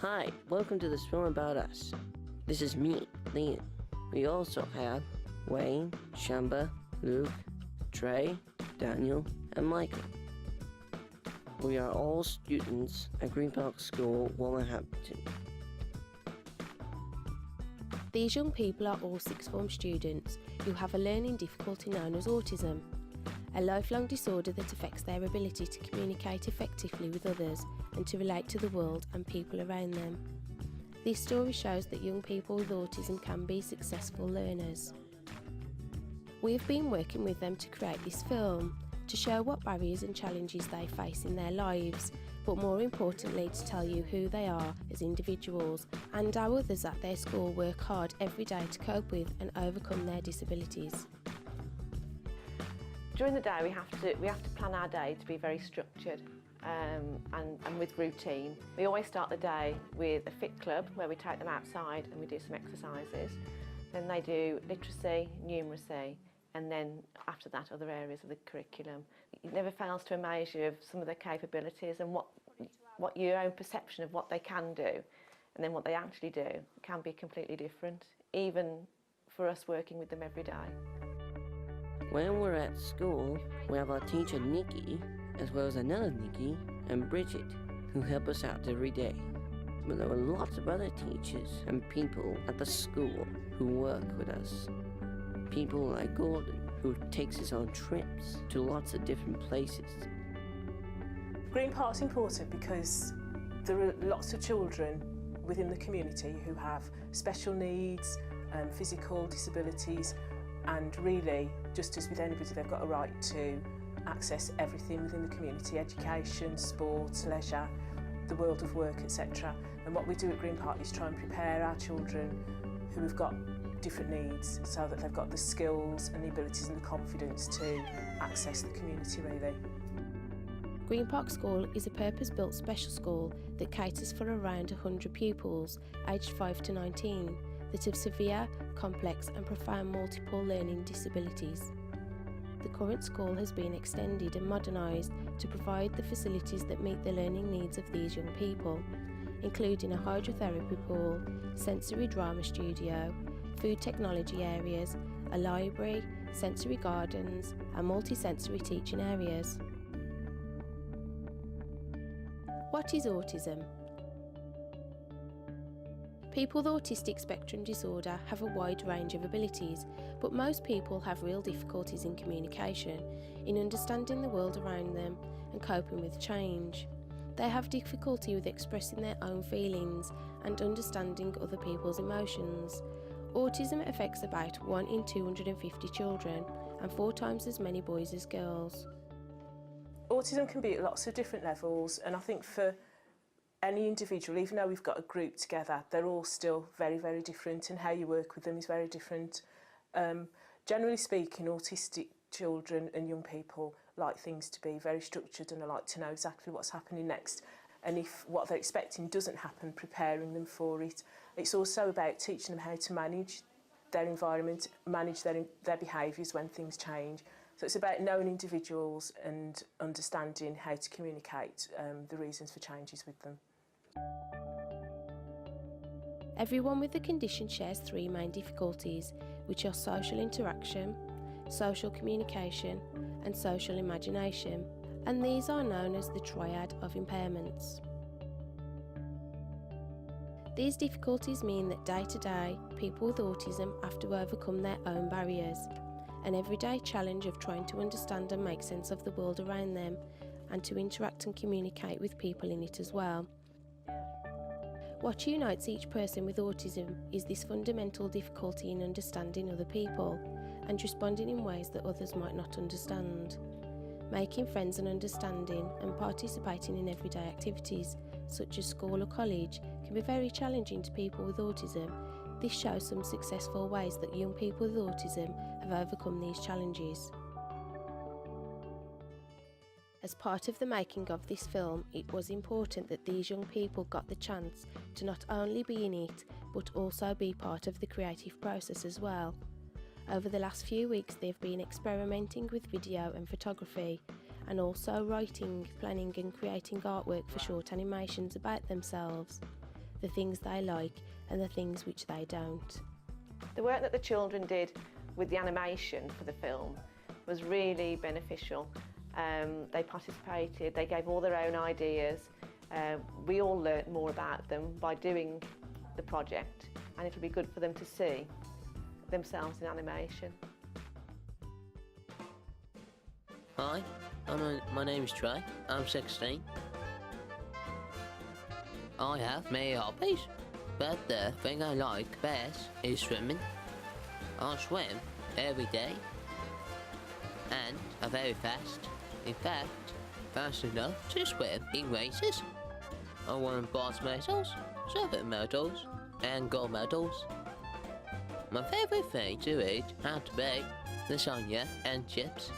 Hi, welcome to this film about us. This is me, Liam. We also have Wayne, Shamba, Luke, Trey, Daniel, and Michael. We are all students at Green Park School, Wolverhampton. These young people are all sixth form students who have a learning difficulty known as autism, a lifelong disorder that affects their ability to communicate effectively with others and to relate to the world and people around them. This story shows that young people with autism can be successful learners. We've been working with them to create this film, to show what barriers and challenges they face in their lives, but more importantly to tell you who they are as individuals and how others at their school work hard every day to cope with and overcome their disabilities. During the day we have to plan our day to be very structured and with routine. We always start the day with a fit club where we take them outside and we do some exercises. Then they do literacy, numeracy, and then after that other areas of the curriculum. It never fails to amaze you of some of their capabilities and what your own perception of what they can do and then what they actually do can be completely different, even for us working with them every day. When we're at school, we have our teacher Nikki, as well as another Nikki and Bridget, who help us out every day. But there are lots of other teachers and people at the school who work with us. People like Gordon, who takes us on trips to lots of different places. Green Park's important because there are lots of children within the community who have special needs, physical disabilities, and really, just as with anybody, they've got a right to access everything within the community: education, sport, leisure, the world of work, etc. And what we do at Green Park is try and prepare our children who have got different needs so that they've got the skills and the abilities and the confidence to access the community, really. Green Park School is a purpose-built special school that caters for around 100 pupils aged 5 to 19 that have severe, complex and profound multiple learning disabilities. The current school has been extended and modernised to provide the facilities that meet the learning needs of these young people, including a hydrotherapy pool, sensory drama studio, food technology areas, a library, sensory gardens and multi-sensory teaching areas. What is autism? People with autistic spectrum disorder have a wide range of abilities, but most people have real difficulties in communication, in understanding the world around them and coping with change. They have difficulty with expressing their own feelings and understanding other people's emotions. Autism affects about 1 in 250 children and 4 times as many boys as girls. Autism can be at lots of different levels, and I think for any individual, even though we've got a group together, they're all still very, very different, and how you work with them is very different. Generally speaking, autistic children and young people like things to be very structured and they like to know exactly what's happening next, and if what they're expecting doesn't happen, preparing them for it. It's also about teaching them how to manage their environment, manage their behaviours when things change. So it's about knowing individuals and understanding how to communicate the reasons for changes with them. Everyone with the condition shares 3 main difficulties, which are social interaction, social communication and social imagination, and these are known as the triad of impairments. These difficulties mean that day to day, people with autism have to overcome their own barriers, an everyday challenge of trying to understand and make sense of the world around them and to interact and communicate with people in it as well. What unites each person with autism is this fundamental difficulty in understanding other people and responding in ways that others might not understand. Making friends and understanding and participating in everyday activities such as school or college can be very challenging to people with autism. This shows some successful ways that young people with autism have overcome these challenges. As part of the making of this film, it was important that these young people got the chance to not only be in it, but also be part of the creative process as well. Over the last few weeks they've been experimenting with video and photography, and also writing, planning and creating artwork for short animations about themselves, the things they like and the things which they don't. The work that the children did with the animation for the film was really beneficial. They participated, they gave all their own ideas. We all learnt more about them by doing the project, and it'll be good for them to see themselves in animation. Hi, my name is Trey. I'm 16. I have many hobbies, but the thing I like best is swimming. I swim every day, and I'm very fast. In fact, fast enough to swim in races. I won bronze medals, silver medals, and gold medals. My favourite thing to eat had to be lasagna and chips.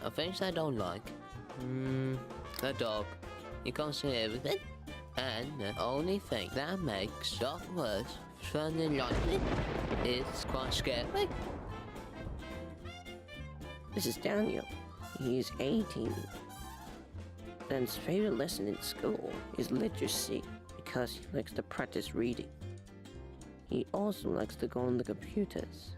The things I don't like, the dog. You can't see everything. And the only thing that makes stuff worse than the lightning is quite scary. This is Daniel. He is 18. And his favorite lesson in school is literacy because he likes to practice reading. He also likes to go on the computers.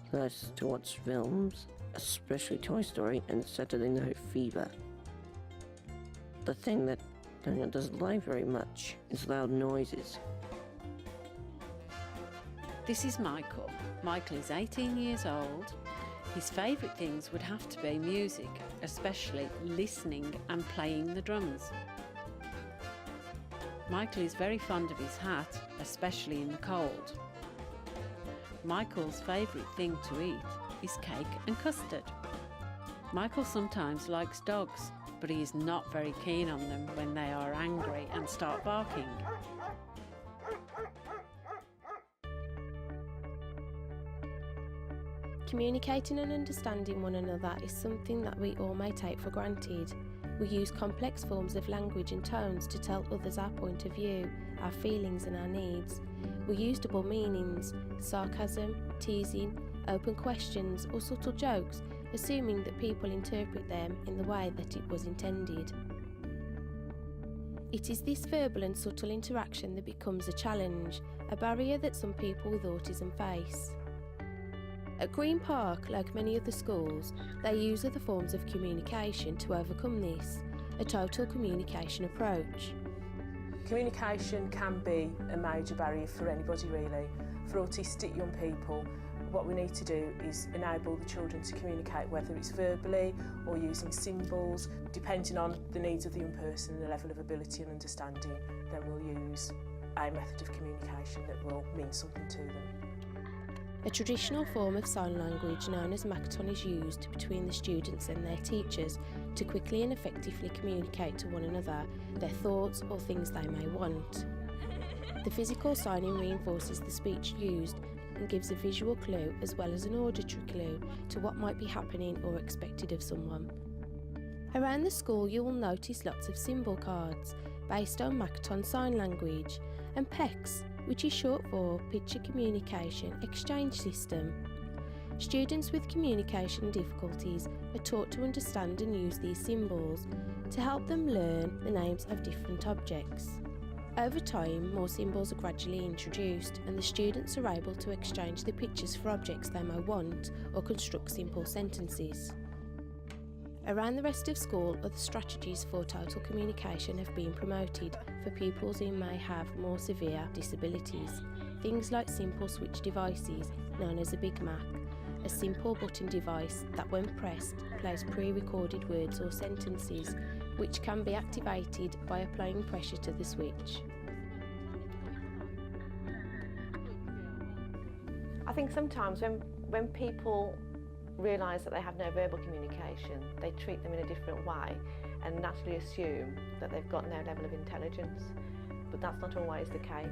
He likes to watch films, especially Toy Story and Saturday Night Fever. The thing that Daniel doesn't like very much is loud noises. This is Michael. Michael is 18 years old. His favourite things would have to be music, especially listening and playing the drums. Michael is very fond of his hat, especially in the cold. Michael's favourite thing to eat is cake and custard. Michael sometimes likes dogs, but he is not very keen on them when they are angry and start barking. Communicating and understanding one another is something that we all may take for granted. We use complex forms of language and tones to tell others our point of view, our feelings and our needs. We use double meanings, sarcasm, teasing, open questions or subtle jokes, assuming that people interpret them in the way that it was intended. It is this verbal and subtle interaction that becomes a challenge, a barrier that some people with autism face. At Green Park, like many other schools, they use other forms of communication to overcome this, a total communication approach. Communication can be a major barrier for anybody really. For autistic young people, what we need to do is enable the children to communicate, whether it's verbally or using symbols. Depending on the needs of the young person and the level of ability and understanding, then we'll use a method of communication that will mean something to them. A traditional form of sign language known as Makaton is used between the students and their teachers to quickly and effectively communicate to one another their thoughts or things they may want. The physical signing reinforces the speech used and gives a visual clue as well as an auditory clue to what might be happening or expected of someone. Around the school you will notice lots of symbol cards based on Makaton sign language and PECS, which is short for Picture Communication Exchange System. Students with communication difficulties are taught to understand and use these symbols to help them learn the names of different objects. Over time, more symbols are gradually introduced and the students are able to exchange the pictures for objects they may want or construct simple sentences. Around the rest of school, other strategies for total communication have been promoted for pupils who may have more severe disabilities. Things like simple switch devices, known as a Big Mac, a simple button device that when pressed plays pre-recorded words or sentences which can be activated by applying pressure to the switch. I think sometimes when people realise that they have no verbal communication, they treat them in a different way and naturally assume that they've got no level of intelligence. But that's not always the case.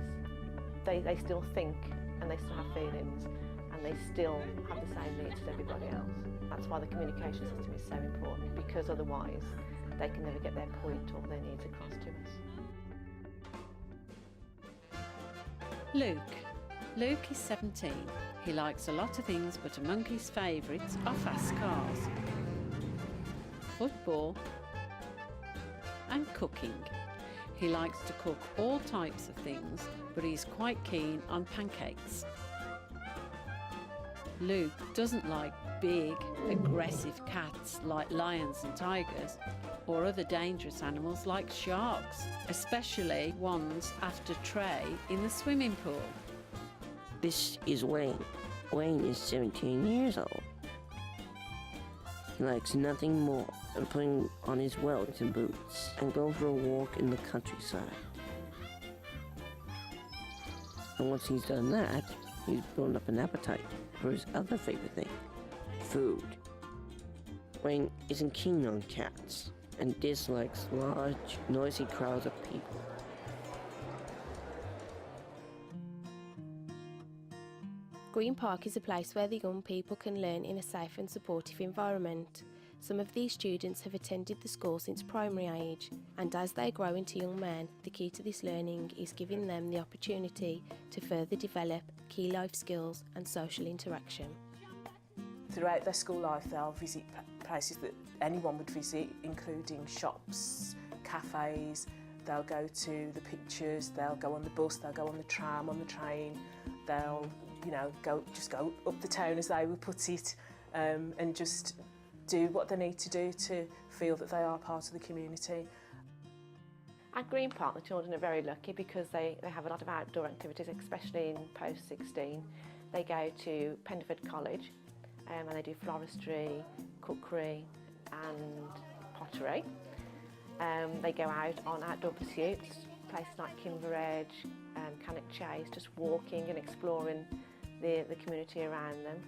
They still think and they still have feelings and they still have the same needs as everybody else. That's why the communication system is so important, because otherwise they can never get their point or their needs across to us. Luke. Luke is 17. He likes a lot of things, but among his favourites are fast cars, football and cooking. He likes to cook all types of things, but he's quite keen on pancakes. Luke doesn't like big, aggressive cats like lions and tigers, or other dangerous animals like sharks, especially ones after Trey in the swimming pool. This is Wayne. Wayne is 17 years old. He likes nothing more than putting on his Wellington boots and go for a walk in the countryside. And once he's done that, he's built up an appetite for his other favorite thing, food. Wayne isn't keen on cats and dislikes large, noisy crowds of people. Green Park is a place where the young people can learn in a safe and supportive environment. Some of these students have attended the school since primary age, and as they grow into young men, the key to this learning is giving them the opportunity to further develop key life skills and social interaction. Throughout their school life, they'll visit places that anyone would visit, including shops, cafes. They'll go to the pictures, they'll go on the bus, they'll go on the tram, on the train. They'll, go up the town, as they would put it, and just do what they need to do to feel that they are part of the community. At Green Park, the children are very lucky because they have a lot of outdoor activities, especially in post-16. They go to Penderford College and they do floristry, cookery and pottery. They go out on outdoor pursuits, places like Kimber Edge, Cannock Chase, just walking and exploring the community around them.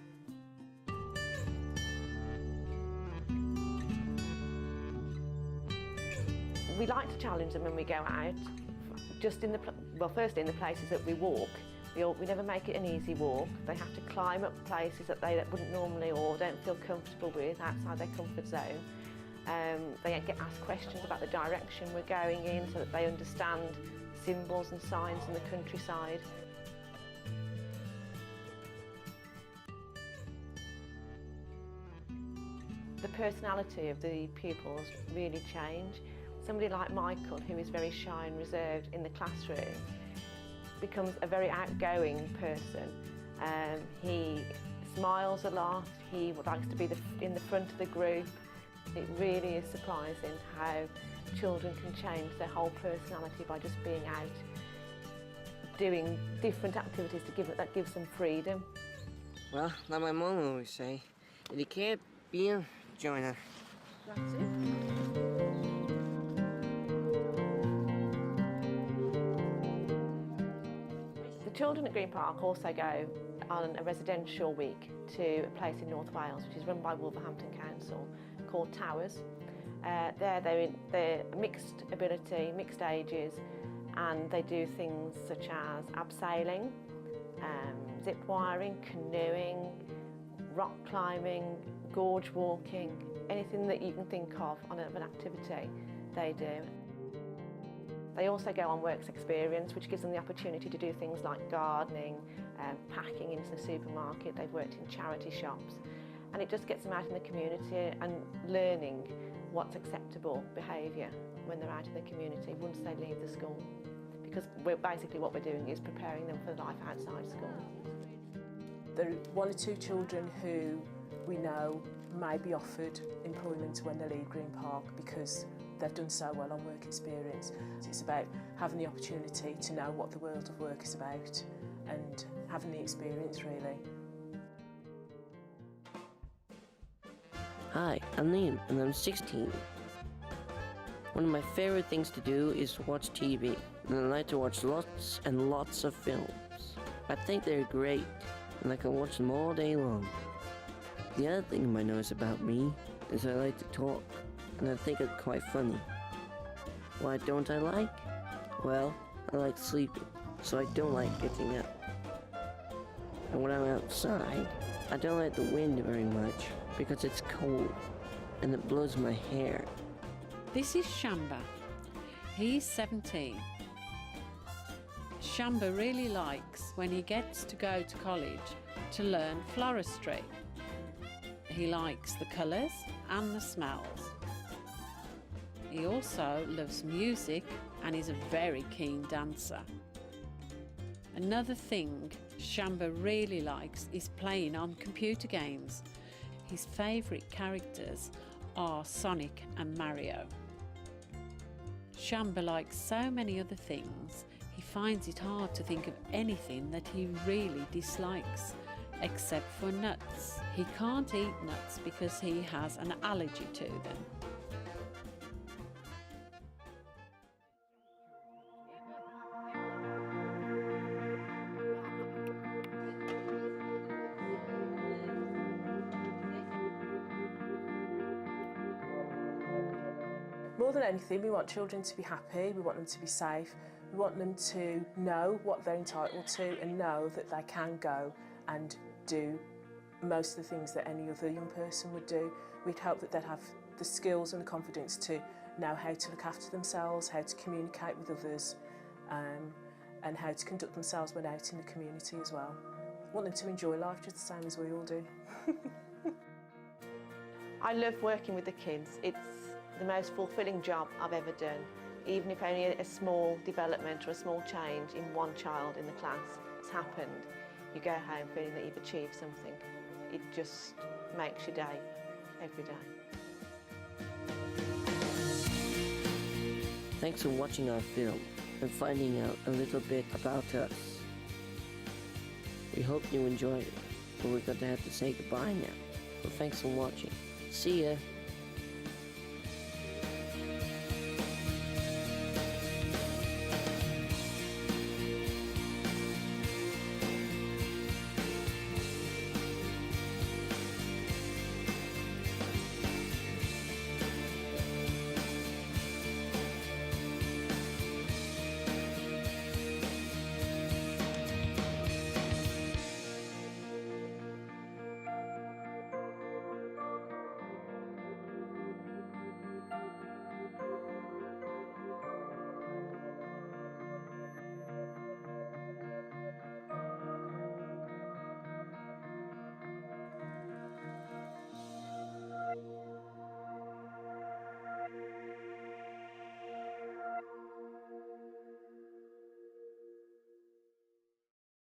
We like to challenge them when we go out, just firstly in the places that we walk. We never make it an easy walk. They have to climb up places that they wouldn't normally or don't feel comfortable with outside their comfort zone. They get asked questions about the direction we're going in so that they understand symbols and signs in the countryside. The personality of the pupils really change. Somebody like Michael, who is very shy and reserved in the classroom, becomes a very outgoing person. He smiles a lot, he likes to be in the front of the group. It really is surprising how children can change their whole personality by just being out, doing different activities that gives them freedom. Well, like my mom always say, if you can't be a joiner. That's it. The children at Green Park also go on a residential week to a place in North Wales, which is run by Wolverhampton Council, called Towers. They're mixed ability, mixed ages, and they do things such as abseiling, zip wiring, canoeing, rock climbing, gorge walking, anything that you can think of on an activity, they do. They also go on works experience, which gives them the opportunity to do things like gardening, packing into the supermarket. They've worked in charity shops, and it just gets them out in the community and learning what's acceptable behaviour when they're out in the community once they leave the school. Because what we're doing is preparing them for life outside school. There are one or two children who we know may be offered employment when they leave Green Park because they've done so well on work experience. It's about having the opportunity to know what the world of work is about and having the experience, really. Hi, I'm Liam, and I'm 16. One of my favorite things to do is watch TV, and I like to watch lots and lots of films. I think they're great, and I can watch them all day long. The other thing you might notice about me is I like to talk, and I think I'm quite funny. Why don't I like? Well, I like sleeping, so I don't like getting up. And when I'm outside, I don't like the wind very much because it's cold and it blows my hair. This is Shamba. He's 17. Shamba really likes when he gets to go to college to learn floristry. He likes the colours and the smells. He also loves music and is a very keen dancer. Another thing Shamba really likes is playing on computer games. His favourite characters are Sonic and Mario. Shamba likes so many other things, he finds it hard to think of anything that he really dislikes, except for nuts. He can't eat nuts because he has an allergy to them. More than anything, we want children to be happy, we want them to be safe, we want them to know what they're entitled to and know that they can go and do most of the things that any other young person would do. We'd hope that they'd have the skills and the confidence to know how to look after themselves, how to communicate with others, and how to conduct themselves when out in the community as well. I want them to enjoy life just the same as we all do. I love working with the kids. It's the most fulfilling job I've ever done. Even if only a small development or a small change in one child in the class has happened, you go home feeling that you've achieved something. It just makes your day, every day. Thanks for watching our film and finding out a little bit about us. We hope you enjoyed it, but we're going to have to say goodbye now. So thanks for watching. See ya!